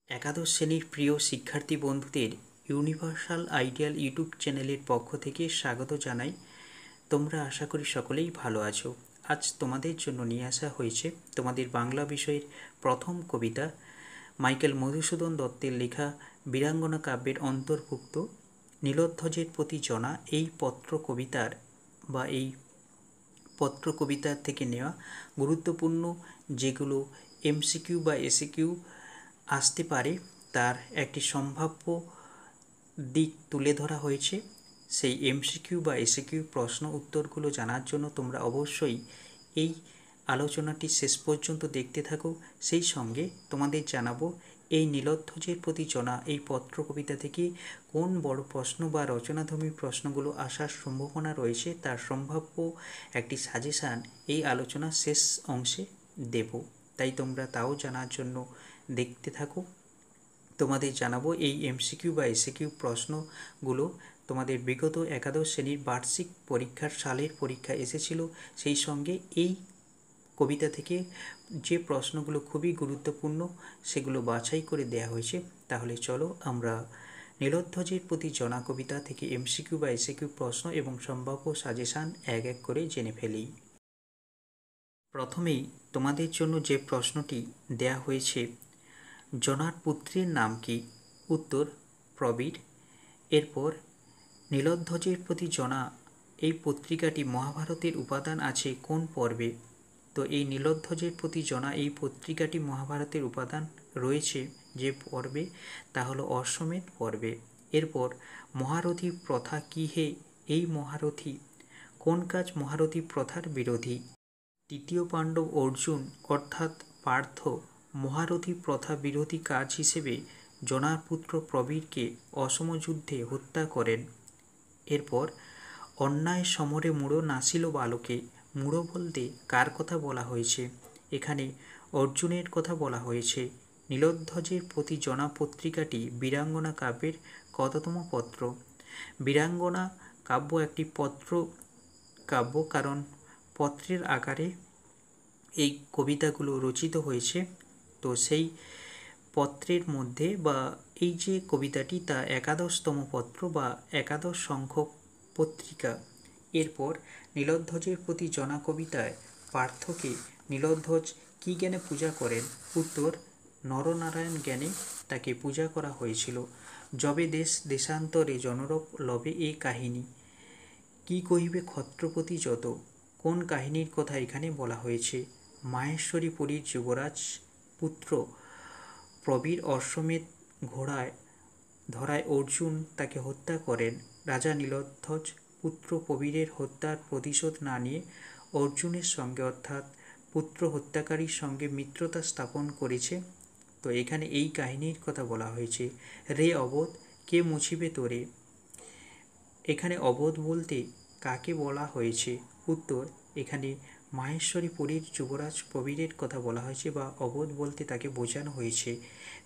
একাদশ শ্রেণীর প্রিয় শিক্ষার্থী বন্ধুদের ইউনিভার্সাল আইডিয়াল ইউটিউব চ্যানেলের পক্ষ থেকে স্বাগত জানাই। তোমরা আশা করি সকলেই ভালো আছো। আজ তোমাদের জন্য নিয়ে আসা হয়েছে তোমাদের বাংলা বিষয়ের প্রথম কবিতা মাইকেল মধুসূদন দত্তের লেখা বীরাঙ্গনা কাব্যের অন্তর্ভুক্ত নীলোধ্বজের প্রতি জনা এই পত্র কবিতার থেকে নেওয়া গুরুত্বপূর্ণ যেগুলো এমসিকিউ বা এসিকিউ আসতে পারে তার একটি সম্ভাব্য দিক তুলে ধরা হয়েছে। সেই এমসিকিউ বা এসিকিউ প্রশ্ন উত্তরগুলো জানার জন্য তোমরা অবশ্যই এই আলোচনাটি শেষ পর্যন্ত দেখতে থাকো। সেই সঙ্গে তোমাদের জানাবো এই নীলোধ্বজের প্রতি জনা এই পত্র কবিতা থেকে কোন বড় প্রশ্ন বা রচনাধর্মী প্রশ্নগুলো আসার সম্ভাবনা রয়েছে তার সম্ভাব্য একটি সাজেশান এই আলোচনার শেষ অংশে দেব। তাই তোমরা তাও জানার জন্য দেখতে থাকো। তোমাদের জানাবো এই এমসিকিউ বা এসিকিউ প্রশ্নগুলো তোমাদের বিগত একাদশ শ্রেণীর বার্ষিক পরীক্ষার সালের পরীক্ষা এসেছিল। সেই সঙ্গে এই কবিতা থেকে যে প্রশ্নগুলো খুবই গুরুত্বপূর্ণ সেগুলো বাছাই করে দেয়া হয়েছে। তাহলে চলো আমরা নীলোধ্বজের প্রতি জনা কবিতা থেকে এমসিকিউ বা এসিকিউ প্রশ্ন এবং সম্ভাব্য সাজেশান এক এক করে জেনে ফেলি। প্রথমেই তোমাদের জন্য যে প্রশ্নটি দেয়া হয়েছে, জনার পুত্রের নাম কি? উত্তর প্রবীর। এরপর নীলোধ্বজের প্রতি জনা এই পত্রিকাটি মহাভারতের উপাদান আছে কোন পর্বে? তো এই নীলোধ্বজের প্রতি জনা এই পত্রিকাটি মহাভারতের উপাদান রয়েছে যে পর্বে তা হলো অশ্বমেধ পর্বে। এরপর মহারথী প্রথা কি হে? এই মহারথী কোন কাজ মহারথী প্রথার বিরোধী? তৃতীয় পাণ্ডব অর্জুন অর্থাৎ পার্থ মহারথী প্রথা বিরোধী কাজ হিসেবে জনার পুত্র প্রবীরকে অসম যুদ্ধে হত্যা করেন। এরপর অন্যায় সমরে মূঢ় নাসিল বালকে। মূঢ় বলতে কার কথা বলা হয়েছে? এখানে অর্জুনের কথা বলা হয়েছে। নীলোধ্বজের প্রতি জনা পত্রিকাটি বীরাঙ্গনা কাব্যের কততম পত্র? বীরাঙ্গনা কাব্য একটি পত্র কাব্য, কারণ পত্রের আকারে এই কবিতাগুলো রচিত হয়েছে। তো সেই পত্রের মধ্যে বা এই যে কবিতাটি তা একাদশতম পত্র বা একাদশ সংখ্যক পত্রিকা। এরপর নীলোধ্বজের প্রতি জনা কবিতায় পার্থকে নীলোধ্বজ কী জ্ঞানে পূজা করেন? উত্তর নরনারায়ণ জ্ঞানে তাকে পূজা করা হয়েছিল। যবে দেশ দেশান্তরে জনরব লবে এ কাহিনী, কি কহিবে ক্ষত্রপতি যত? কোন কাহিনীর কথা এখানে বলা হয়েছে? মাহেশ্বরী পুরীর যুবরাজ পুত্র প্রবীর অশ্বমেধ ঘোড়ায় ধরায় অর্জুন তাকে হত্যা করেন। রাজা নীলোধ্বজ পুত্র প্রবীরের হত্যার প্রতিশোধ না নিয়ে অর্জুনের সঙ্গে অর্থাৎ পুত্র হত্যাকারীর সঙ্গে মিত্রতা স্থাপন করেছে। তো এখানে এই কাহিনীর কথা বলা হয়েছে। রে অবোধ কে মুছিবে তোরে? এখানে অবোধ বলতে কাকে বলা হয়েছে? উত্তর এখানে মাহেশ্বরী পুরীর যুবরাজ প্রবীরের কথা বলা হয়েছে বা অবোধ বলতে তাকে বোঝানো হয়েছে।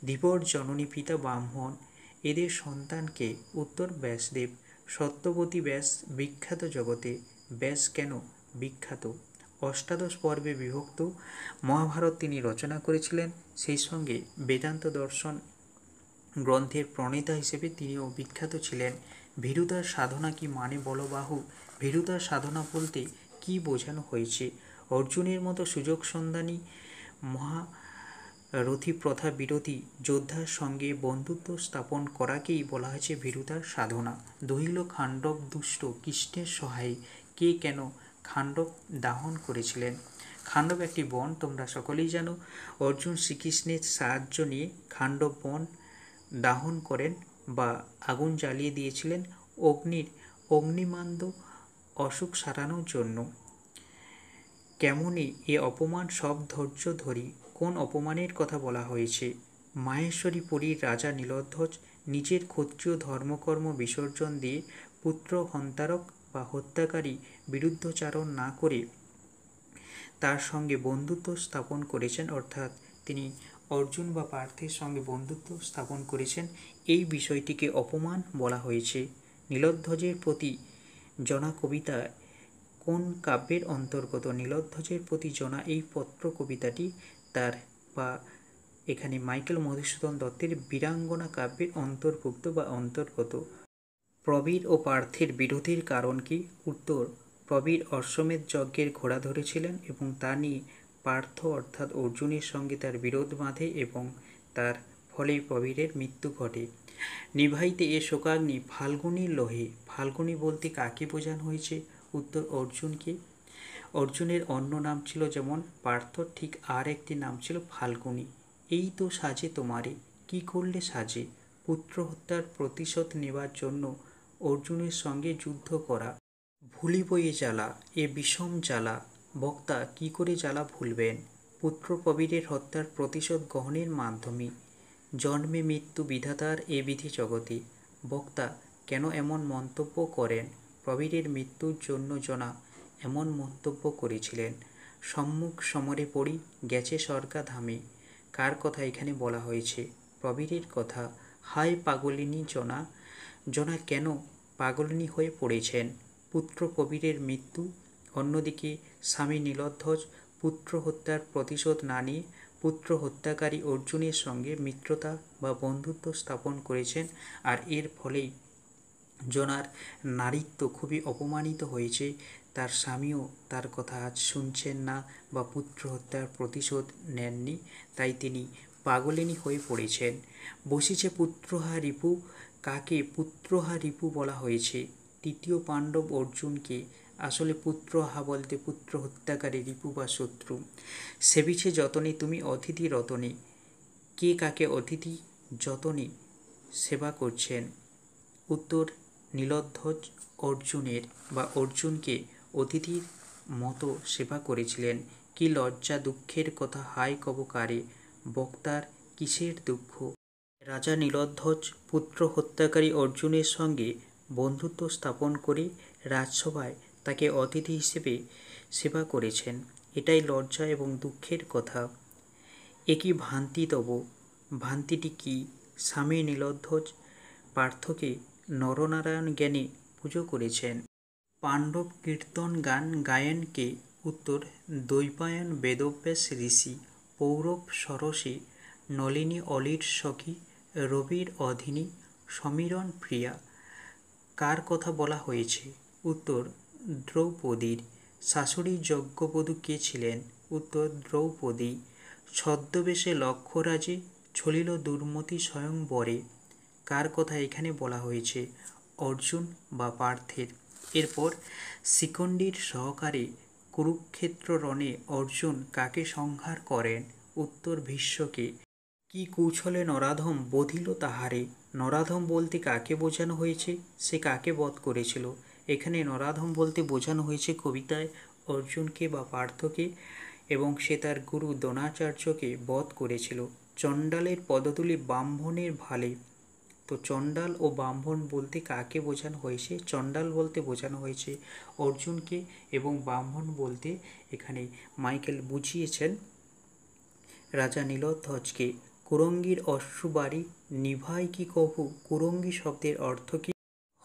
ধীবর জননী পিতা ব্রাহ্মণ, এদের সন্তানকে? উত্তর ব্যাসদেব। সত্যবতী ব্যাস বিখ্যাত জগতে। ব্যাস কেন বিখ্যাত? অষ্টাদশ পর্বে বিভক্ত মহাভারত তিনি রচনা করেছিলেন। সেই সঙ্গে বেদান্ত দর্শন গ্রন্থের প্রণেতা হিসেবে তিনিও বিখ্যাত ছিলেন। ভীরুতার সাধনা কি মানে বলো বাহু? ভীরুতার সাধনা বলতে কি বোঝানো হয়েছে? অর্জুনের মতো সুযোগ সন্ধানী মহারথী প্রথা বিরোধী যোদ্ধার সঙ্গে বন্ধুত্ব স্থাপন করাকেই বলা হয়েছে ভীরুতার সাধনা। দহিল খাণ্ডব দুষ্ট কৃষ্ণের সহায়ে, কে কেন খাণ্ডব দাহন করেছিলেন? খাণ্ডব একটি বন, তোমরা সকলেই জানো। অর্জুন শ্রীকৃষ্ণের সাহায্য নিয়ে খাণ্ডব বন দাহন করেন বা আগুন জ্বালিয়ে দিয়েছিলেন অগ্নিমান্দ অসুখ সারানোর জন্য। কেমনই এ অপমান সব ধৈর্য ধরি? কোন অপমানের কথা বলা হয়েছে? মাহেশ্বরী পুরীর রাজা নীলোধ্বজ নিজের ক্ষত্রিয় ধর্মকর্ম বিসর্জন দিয়ে পুত্র হন্তারক বা হত্যাকারী বিরুদ্ধচারণ না করে তার সঙ্গে বন্ধুত্ব স্থাপন করেছেন, অর্থাৎ তিনি অর্জুন বা পার্থের সঙ্গে বন্ধুত্ব স্থাপন করেছেন। এই বিষয়টিকে অপমান বলা হয়েছে। নীলোধ্বজের প্রতি জনা কবিতা কোন কাব্যের অন্তর্গত? নীলোধ্বজের প্রতি জনা এই পত্র কবিতাটি তার বা এখানে মাইকেল মধুসূদন দত্তের বীরাঙ্গনা কাব্যের অন্তর্ভুক্ত বা অন্তর্গত। প্রবীর ও পার্থের বিরোধের কারণ কি? উত্তর, প্রবীর অশ্বমেধ যজ্ঞের ঘোড়া ধরেছিলেন এবং তা নিয়ে পার্থ অর্থাৎ অর্জুনের সঙ্গে তার বিরোধ বাঁধে এবং তার ফলেই প্রবীরের মৃত্যু ঘটে। নিভাইতে এ শোকাগ্নি ফাল্গুনীর লোহে। ফাল্গুনী বলতে কাকে বোঝানো হয়েছে? উত্তর, অর্জুনকে। অর্জুনের অন্য নাম ছিল যেমন পার্থ, ঠিক আর একটি নাম ছিল ফাল্গুনী। এই তো সাজে তোমারে, কি করলে সাজে? পুত্র হত্যার প্রতিশোধ নেবার জন্য অর্জুনের সঙ্গে যুদ্ধ করা। ভুলিব এ জ্বালা, এ বিষম জ্বালা। বক্তা কি করে জ্বালা ভুলবেন? পুত্র প্রবীরের হত্যার প্রতিশোধ গ্রহণের মাধ্যমে। জন্মে মৃত্যু বিধাতার এ বিধি জগতে। বক্তা কেন এমন মন্তব্য করেন? প্রবীরের মৃত্যুর জন্য জনা এমন মন্তব্য করেছিলেন। সম্মুখ সমরে পড়ি গেছে স্বর্গা ধামে। কার কথা এখানে বলা হয়েছে? প্রবীরের কথা। হায় পাগলিনী জনা, জনা কেন পাগলিনী হয়ে পড়েছেন? পুত্র প্রবীরের মৃত্যু। অন্যদিকে স্বামী নীলধ্বজ পুত্র হত্যার প্রতিশোধ না নিয়ে পুত্র হত্যাকারী অর্জুনের সঙ্গে মিত্রতা বা বন্ধুত্ব স্থাপন করেছেন, আর এর ফলেই জনার নারীত্ব খুবই অপমানিত হয়েছে। তার স্বামীও তার কথা আজ শুনছেন না বা পুত্র হত্যার প্রতিশোধ নেননি, তাই তিনি পাগলিনী হয়ে পড়েছেন। বসেছে পুত্রহা রিপু। কাকে পুত্রহা রিপু বলা হয়েছে? তৃতীয় পাণ্ডব অর্জুনকে। আসলে পুত্রহা বলতে পুত্র হত্যাকারী রিপু বা শত্রু। সেবিছে যতনে তুমি অতিথি রতনে। কে কাকে অতিথি যতনে সেবা করছেন? উত্তর, নীলধ্বজ অর্জুনের বা অর্জুনকে অতিথির মতো সেবা করেছিলেন। কি লজ্জা দুঃখের কথা হায় কব কারে? বক্তার কিসের দুঃখ? রাজা নীলধ্বজ পুত্র হত্যাকারী অর্জুনের সঙ্গে বন্ধুত্ব স্থাপন করে রাজসভায় তাকে অতিথি হিসেবে সেবা করেছেন। এটাই লজ্জা এবং দুঃখের কথা। এ কি ভ্রান্তি তব? ভ্রান্তিটি কি? স্বামী নীলধ্বজ পার্থকে নরনারায়ণ জ্ঞানে পুজো করেছেন। পাণ্ডব কীর্তন গান গায়েন কে? উত্তর, দ্বৈপায়ন বেদব্যাস ঋষি। পৌরব সরসে নলিনী অলির সখী, রবির অধীনী সমীরণ প্রিয়া। কার কথা বলা হয়েছে? উত্তর, দ্রৌপদীর। শাশুড়ি যজ্ঞবধূ কে ছিলেন? উত্তর, দ্রৌপদী। ছদ্মবেশে লক্ষ্যরাজে ছলিল দুর্মতি স্বয়ংবরে। কার কথা এখানে বলা হয়েছে? অর্জুন বা পার্থের। এরপর শিখণ্ডীর সহকারে কুরুক্ষেত্র রণে অর্জুন কাকে সংহার করেন? উত্তর, ভীষ্মকে। কি কৌশলে নরাধম বধিল তাহারে? নরাধম বলতে কাকে বোঝানো হয়েছে? সে কাকে বধ করেছিল? এখানে নরাধম বলতে বোঝানো হয়েছে কবিতায় অর্জুনকে বা পার্থকে, এবং সে তার গুরু দ্রোণাচার্যকে বধ করেছিল। চণ্ডালের পদধূলি ব্রাহ্মণের ভালে। তো চণ্ডাল ও ব্রাহ্মণ বলতে কাকে বোঝানো হয়েছে? চণ্ডাল বলতে বোঝানো হয়েছে অর্জুনকে, এবং ব্রাহ্মণ বলতে এখানে মাইকেল বুঝিয়েছেন রাজা নীলধ্বজকে। কুরঙ্গীর অশ্রুবারি নিভাই কি কভু। কুরঙ্গী শব্দের অর্থ কি?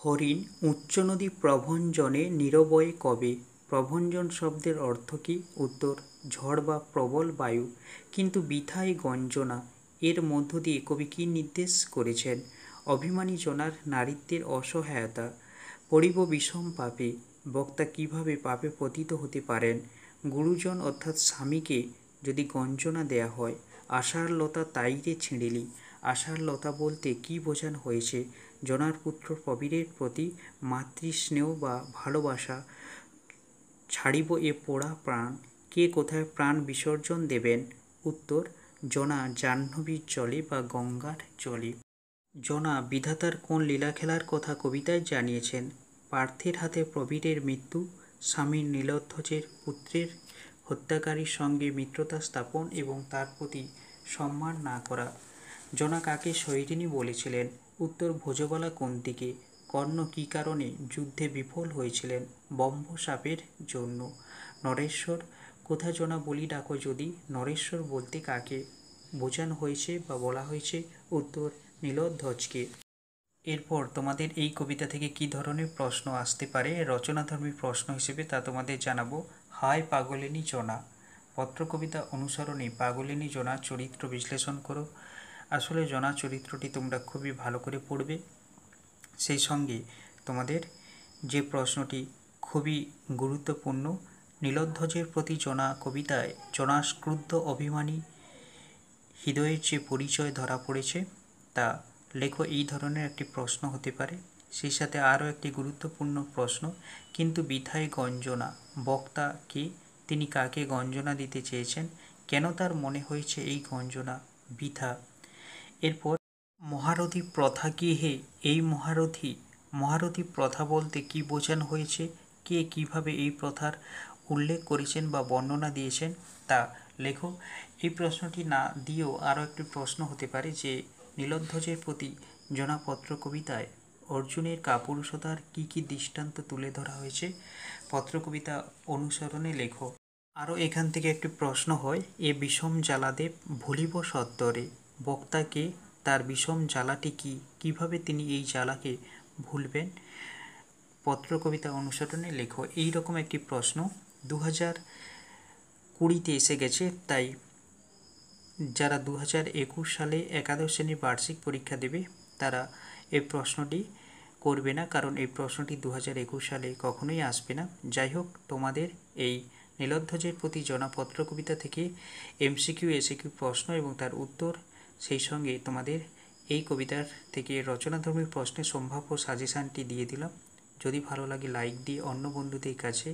হরিণ। উচ্চ নদী প্রভঞ্জনে নীরবয়ে কবে। প্রভঞ্জন শব্দের অর্থ কি? উত্তর, ঝড় বা প্রবল বায়ু। কিন্তু বৃথাই গঞ্জনা, এর মধ্য দিয়ে কবি কি নির্দেশ করেছেন? অভিমানী জনার নারীত্বের অসহায়তা। পড়িব বিষম পাপে। বক্তা কিভাবে পাপে পতিত হতে পারেন? গুরুজন অর্থাৎ স্বামীকে যদি গঞ্জনা দেয়া হয়। আশার লতা তাইরে ছিঁড়িলি। আশার লতা বলতে কি বোঝানো হয়েছে? জনার পুত্র প্রবীরের প্রতি মাতৃস্নেহ বা ভালোবাসা। ছাড়িব এ পোড়া প্রাণ। কে কোথায় প্রাণ বিসর্জন দেবেন? উত্তর, জনা জাহ্নবীর জলে বা গঙ্গার জলে। জনা বিধাতার কোন লীলা খেলার কথা কবিতায় জানিয়েছেন? পার্থের হাতে প্রবীরের মৃত্যু, স্বামী নীলধ্বজের পুত্রের হত্যাকারীর সঙ্গে মিত্রতা স্থাপন এবং তার প্রতি সম্মান না করা। জনা কাকে শৈরিনী বলেছিলেন? উত্তর, ভোজবালা কুন্তীকে। কর্ণ কী কারণে যুদ্ধে বিফল হয়েছিলেন? ব্রহ্মশাপের জন্য। নরেশ্বর। কোথা জনা বলি ডাকো যদি। নরেশ্বর বলতে কাকে বোঝানো হয়েছে বা বলা হয়েছে? উত্তর, নীলধ্বজকে। এরপর তোমাদের এই কবিতা থেকে কি ধরনের প্রশ্ন আসতে পারে রচনাধর্মী প্রশ্ন হিসেবে তা তোমাদের জানাবো। হায় পাগলিনী জনা। পত্রকবিতা অনুসরণে পাগলিনী জনার চরিত্র বিশ্লেষণ করো। আসলে জনার চরিত্রটি তোমরা খুবই ভালো করে পড়বে। সেই সঙ্গে তোমাদের যে প্রশ্নটি খুবই গুরুত্বপূর্ণ, নীলধ্বজের প্রতি জনা কবিতায় জনার ক্রুদ্ধ অভিমানী হৃদয়ের যে পরিচয় ধরা পড়েছে তা লেখো, এই ধরনের একটি প্রশ্ন হতে পারে। সেই সাথে আরও একটি গুরুত্বপূর্ণ প্রশ্ন, কিন্তু বৃথায় গঞ্জনা, বক্তা কে, তিনি কাকে গঞ্জনা দিতে চেয়েছেন, কেন তার মনে হয়েছে এই গঞ্জনা বৃথা। এরপর মহারথী প্রথা কি হে, এই মহারথী প্রথা বলতে কি বোঝানো হয়েছে, কে কিভাবে এই প্রথার উল্লেখ করেছেন বা বর্ণনা দিয়েছেন তা লেখো। এই প্রশ্নটি না দিয়েও আরও একটি প্রশ্ন হতে পারে যে নীলধ্বজের প্রতি জনাপত্র কবিতায় অর্জুনের কাপুরুষতার কি কি দৃষ্টান্ত তুলে ধরা হয়েছে, পত্রকবিতা অনুসরণে লেখো। আরও এখান থেকে একটি প্রশ্ন হয়, এ বিষম জ্বালাদেব ভুলিব সত্তরে, বক্তাকে, তার বিষম জ্বালাটি কি, কিভাবে তিনি এই জ্বালাকে ভুলবেন, পত্রকবিতা অনুসরণে লেখো। এই রকম একটি প্রশ্ন 2020-তে এসে গেছে, তাই যারা 2021 সালে একাদশ শ্রেণীর বার্ষিক পরীক্ষা দেবে তারা এই প্রশ্নটি করবে না, কারণ এই প্রশ্নটি 2021 সালে কখনোই আসবে না। যাই হোক, তোমাদের এই নীলধ্বজের প্রতি জনাপত্র কবিতা থেকে এমসিকিউ এসিকিউ প্রশ্ন এবং তার উত্তর, সেই সঙ্গে তোমাদের এই কবিতার থেকে রচনাধর্মী প্রশ্নের সম্ভাব্য সাজেশানটি দিয়ে দিলাম। যদি ভালো লাগে লাইক দিয়ে অন্য বন্ধুদের কাছে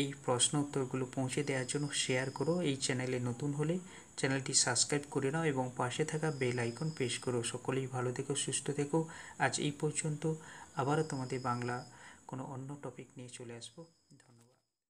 এই প্রশ্ন উত্তরগুলো পৌঁছে দেওয়ার জন্য শেয়ার করো। এই চ্যানেলে নতুন হলে চ্যানেলটি সাবস্ক্রাইব করে নাও এবং পাশে থাকা বেল আইকন প্রেস করো। সকলেই ভালো থেকো, সুস্থ থেকো। আজ এই পর্যন্ত, আবারও তোমাদের বাংলা কোনো অন্য টপিক নিয়ে চলে আসবো।